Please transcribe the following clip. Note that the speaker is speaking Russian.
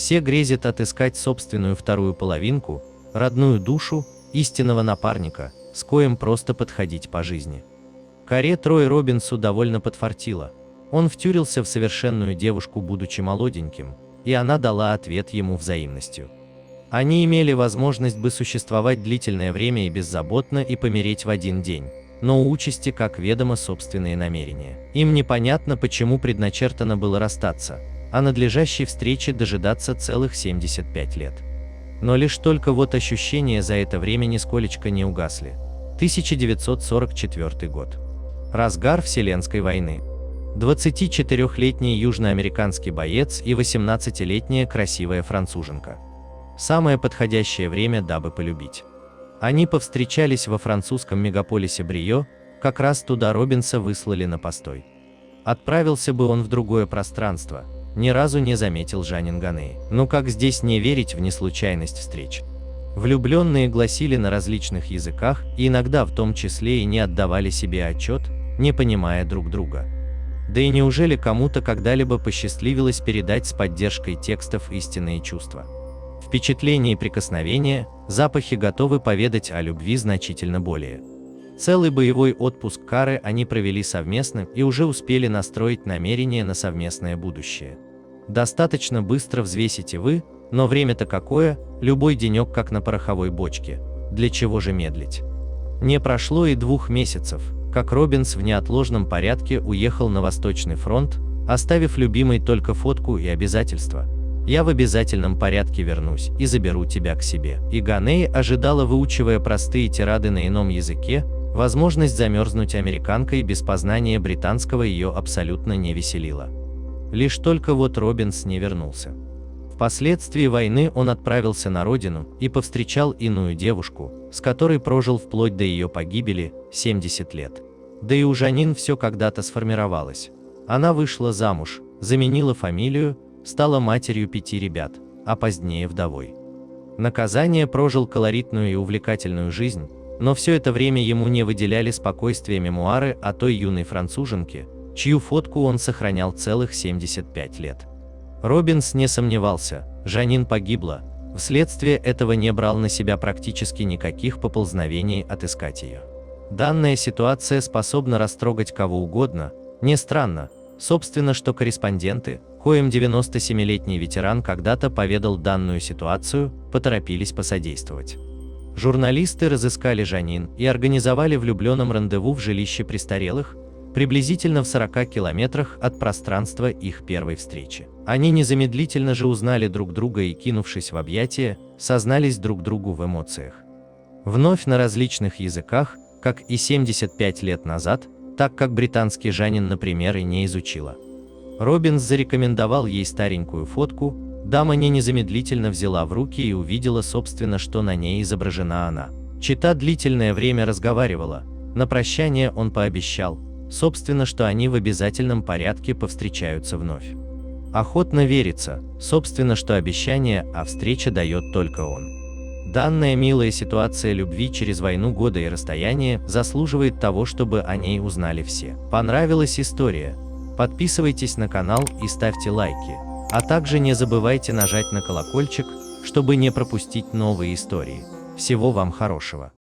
Все грезят отыскать собственную вторую половинку, родную душу, истинного напарника, с коим просто подходить по жизни. Коре Трой Робинсу довольно подфартило. Он втюрился в совершенную девушку, будучи молоденьким, и она дала ответ ему взаимностью. Они имели возможность бы существовать длительное время и беззаботно и помереть в один день, но у участи, как ведомо, собственные намерения. Им непонятно, почему предначертано было расстаться, а надлежащей встречи дожидаться целых 75 лет. Но лишь только вот ощущения за это время нисколечко не угасли. 1944 год. Разгар Вселенской войны. 24-летний южноамериканский боец и 18-летняя красивая француженка. Самое подходящее время, дабы полюбить. Они повстречались во французском мегаполисе Брио, как раз туда Робинса выслали на постой. Отправился бы он в другое пространство, ни разу не заметил Жанин Ганеи. Ну как здесь не верить в неслучайность встреч? Влюбленные гласили на различных языках и иногда в том числе и не отдавали себе отчет, не понимая друг друга. Да и неужели кому-то когда-либо посчастливилось передать с поддержкой текстов истинные чувства? Впечатления и прикосновения, запахи готовы поведать о любви значительно более. Целый боевой отпуск Кары они провели совместно и уже успели настроить намерения на совместное будущее. Достаточно быстро взвесите вы, но время-то какое, любой денек как на пороховой бочке, для чего же медлить? Не прошло и 2 месяцев, как Робинс в неотложном порядке уехал на Восточный фронт, оставив любимой только фотку и обязательства. «Я в обязательном порядке вернусь и заберу тебя к себе». И Ганеи ожидала, выучивая простые тирады на ином языке, возможность замерзнуть американкой без познания британского ее абсолютно не веселила. Лишь только вот Робинс не вернулся. Впоследствии войны он отправился на родину и повстречал иную девушку, с которой прожил вплоть до ее погибели 70 лет. Да и у Жанин все когда-то сформировалось. Она вышла замуж, заменила фамилию, стала матерью 5 ребят, а позднее вдовой. Наказание прожил колоритную и увлекательную жизнь, но все это время ему не выделяли спокойствия мемуары о той юной француженке, чью фотку он сохранял целых 75 лет. Робинс не сомневался, Жанин погибла, вследствие этого не брал на себя практически никаких поползновений отыскать ее. Данная ситуация способна растрогать кого угодно, не странно, собственно, что корреспонденты, коим 97-летний ветеран когда-то поведал данную ситуацию, поторопились посодействовать. Журналисты разыскали Жанин и организовали влюбленным рандеву в жилище престарелых, приблизительно в 40 километрах от пространства их первой встречи. Они незамедлительно же узнали друг друга и, кинувшись в объятия, сознались друг другу в эмоциях. Вновь на различных языках, как и 75 лет назад, так как британский Жанин, например, и не изучила. Робинс зарекомендовал ей старенькую фотку, дама незамедлительно взяла в руки и увидела, собственно, что на ней изображена она. Чита длительное время разговаривала, на прощание он пообещал, собственно, что они в обязательном порядке повстречаются вновь. Охотно верится, собственно, что обещание, а встреча дает только он. Данная милая ситуация любви через войну, годы и расстояние заслуживает того, чтобы о ней узнали все. Понравилась история? Подписывайтесь на канал и ставьте лайки, а также не забывайте нажать на колокольчик, чтобы не пропустить новые истории. Всего вам хорошего!